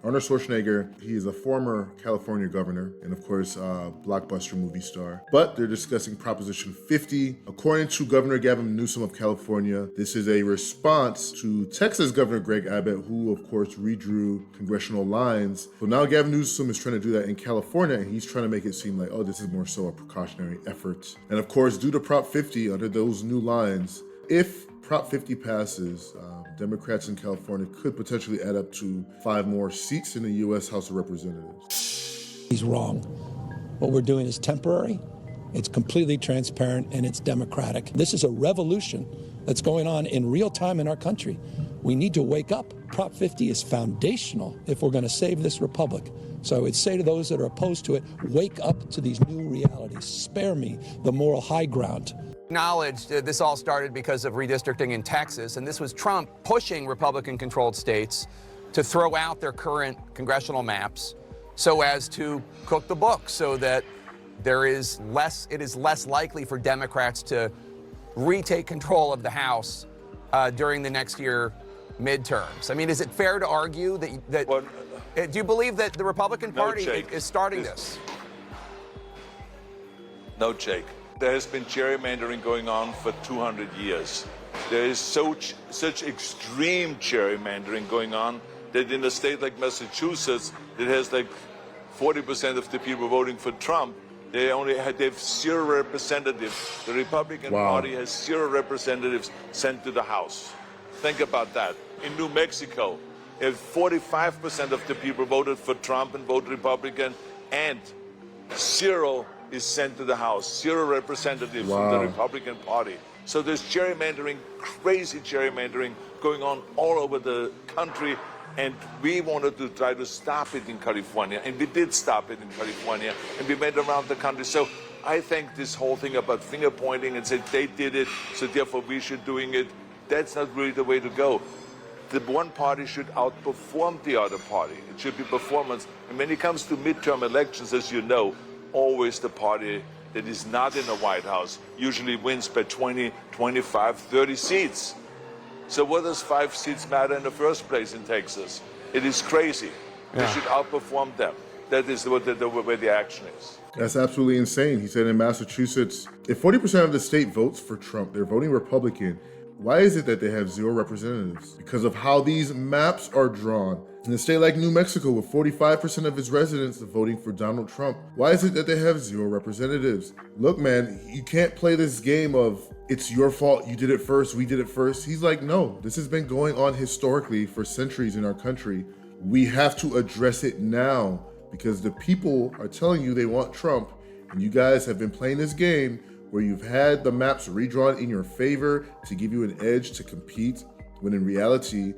Arnold Schwarzenegger, he is a former California governor and, of course, blockbuster movie star. But they're discussing Proposition 50. According to Governor Gavin Newsom of California, this is a response to Texas Governor Greg Abbott, who, of course, redrew congressional lines. So now Gavin Newsom is trying to do that in California, and he's trying to make it seem like, oh, this is more so a precautionary effort. And, of course, due to Prop 50, under those new lines, if Prop 50 passes, Democrats in California could potentially add up to 5 more seats in the U.S. House of Representatives. He's wrong. What we're doing is temporary, it's completely transparent, and it's democratic. This is a revolution that's going on in real time in our country. We need to wake up. Prop 50 is foundational if we're going to save this republic. So I would say to those that are opposed to it, wake up to these new realities. Spare me the moral high ground. Acknowledged this all started because of redistricting in Texas, and this was Trump pushing Republican-controlled states to throw out their current congressional maps so as to cook the books, so that it is less likely for Democrats to retake control of the House during the next year midterms. I mean, is it fair to argue that do you believe that the Republican Party is starting this? No, Jake. There has been gerrymandering going on for 200 years. There is such extreme gerrymandering going on that in a state like Massachusetts, it has like 40% of the people voting for Trump. They have 0 representatives. The Republican Party has 0 representatives sent to the House. Think about that. In New Mexico, if 45% of the people voted for Trump and voted Republican, and 0 is sent to the House, 0 representatives from the Republican Party. So there's gerrymandering, crazy gerrymandering going on all over the country, and we wanted to try to stop it in California, and we did stop it in California, and we went around the country. So I think this whole thing about finger pointing and saying they did it, so therefore we should doing it, that's not really the way to go. The one party should outperform the other party. It should be performance. And when it comes to midterm elections, as you know, always the party that is not in the White House usually wins by 20, 25, 30 seats. So what does 5 seats matter in the first place in Texas? It is crazy. Yeah. They should outperform them. That is where the action is. That's absolutely insane. He said in Massachusetts, if 40% of the state votes for Trump, they're voting Republican. Why is it that they have 0 representatives? Because of how these maps are drawn. In a state like New Mexico, with 45% of its residents voting for Donald Trump, why is it that they have 0 representatives? Look, man, you can't play this game of, it's your fault, you did it first, we did it first. He's like, no, this has been going on historically for centuries in our country. We have to address it now because the people are telling you they want Trump, and you guys have been playing this game where you've had the maps redrawn in your favor to give you an edge to compete, when in reality,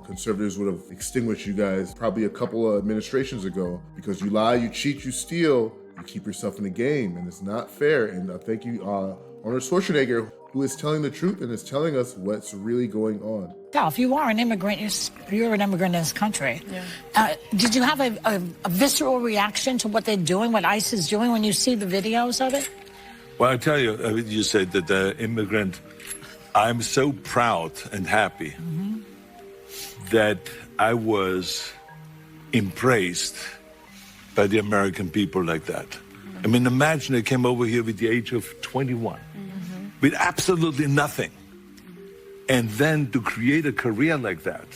conservatives would have extinguished you guys probably a couple of administrations ago, because you lie, you cheat, you steal, you keep yourself in the game, and it's not fair. And thank you, Arnold Schwarzenegger, who is telling the truth and is telling us what's really going on. Now, if you are an immigrant, you're an immigrant in this country. Yeah. Did you have a visceral reaction to what they're doing, what ICE is doing, when you see the videos of it? Well, I tell you, you said that the immigrant, I'm so proud and happy that I was impressed by the American people like that. I mean, imagine I came over here with the age of 21, with absolutely nothing. And then to create a career like that.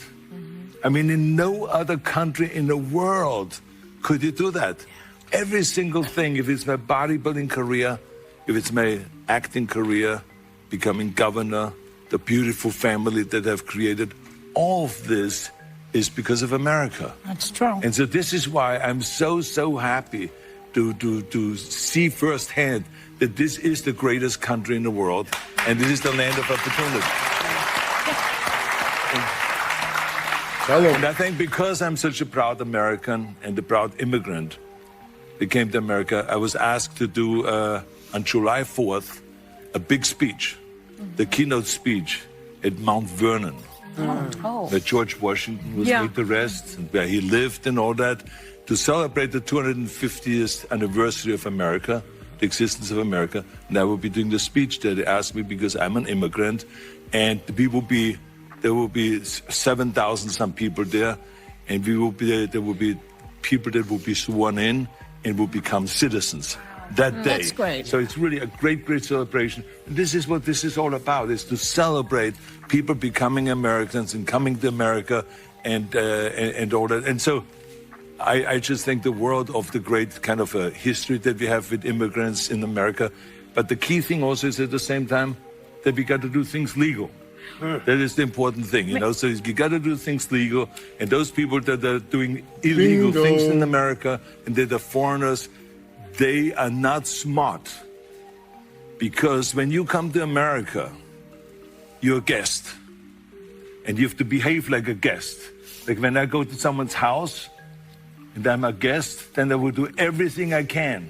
I mean, in no other country in the world could you do that. Every single thing, if it's my bodybuilding career, if it's my acting career, becoming governor, the beautiful family that I've created, all of this is because of America. That's true. And so this is why I'm so happy to see firsthand that this is the greatest country in the world, and this is the land of opportunity. And I think because I'm such a proud American and a proud immigrant that came to America, I was asked to do on July 4th, a big speech, the keynote speech at Mount Vernon, where George Washington was laid to rest, and where he lived and all that, to celebrate the 250th anniversary of America, the existence of America. And I will be doing the speech that they asked me because I'm an immigrant, and there will be 7,000 some people there. and there will be people that will be sworn in and will become citizens that day. That's great. So it's really a great, great celebration. And this is what this is all about, is to celebrate people becoming Americans and coming to America and all that. And so I just think the world of the great kind of history that we have with immigrants in America. But the key thing also is at the same time that we got to do things legal. That is the important thing, you know. So you got to do things legal, and those people that are doing illegal things in America and that are foreigners, they are not smart. Because when you come to America, you're a guest, and you have to behave like a guest. Like when I go to someone's house and I'm a guest, then I will do everything I can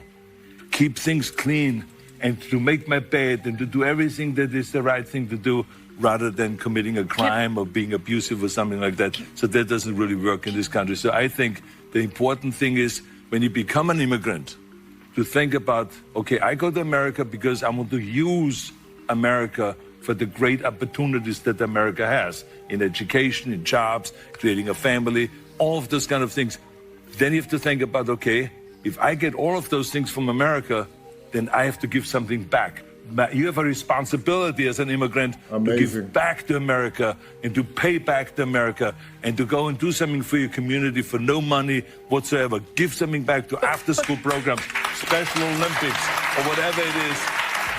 to keep things clean and to make my bed and to do everything that is the right thing to do, rather than committing a crime or being abusive or something like that. So that doesn't really work in this country. So I think the important thing is when you become an immigrant, to think about, okay, I go to America because I want to use America for the great opportunities that America has in education, in jobs, creating a family, all of those kind of things. Then you have to think about, okay, if I get all of those things from America, then I have to give something back. You have a responsibility as an immigrant to give back to America and to pay back to America and to go and do something for your community for no money whatsoever. Give something back to after-school programs, Special Olympics, or whatever it is.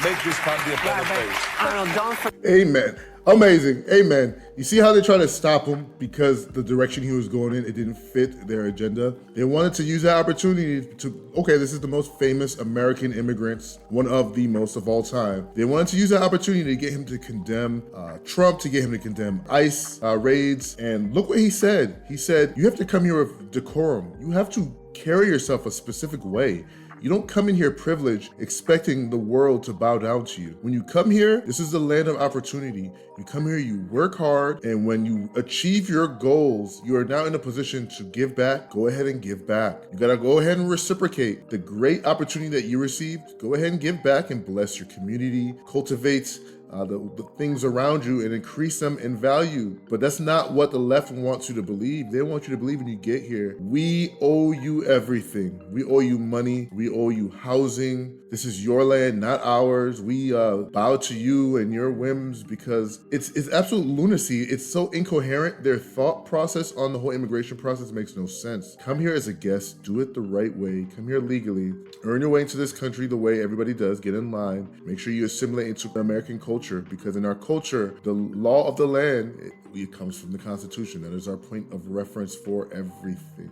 Make this country a better place. Arnold, don't forget. Amen. Amazing. Amen. You see how they try to stop him because the direction he was going in, it didn't fit their agenda. They wanted to use that opportunity to, okay, this is the most famous American immigrants, one of the most of all time. They wanted to use that opportunity to get him to condemn Trump, to get him to condemn ICE raids. And look what he said. He said, you have to come here with decorum. You have to carry yourself a specific way. You don't come in here privileged expecting the world to bow down to you. When you come here, this is the land of opportunity. You come here, you work hard, and when you achieve your goals, you are now in a position to give back. Go ahead and give back. You gotta go ahead and reciprocate the great opportunity that you received. Go ahead and give back and bless your community, cultivate the things around you and increase them in value. But that's not what the left wants you to believe. They want you to believe when you get here, we owe you everything. We owe you money. We owe you housing. This is your land, not ours. We bow to you and your whims because it's absolute lunacy. It's so incoherent. Their thought process on the whole immigration process makes no sense. Come here as a guest. Do it the right way. Come here legally. Earn your way into this country the way everybody does. Get in line. Make sure you assimilate into American culture, because in our culture, the law of the land, it comes from the Constitution. That is our point of reference for everything.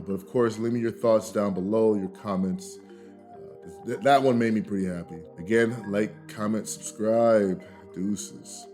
But of course, leave me your thoughts down below, your comments. That one made me pretty happy. Again, like, comment, subscribe. Deuces.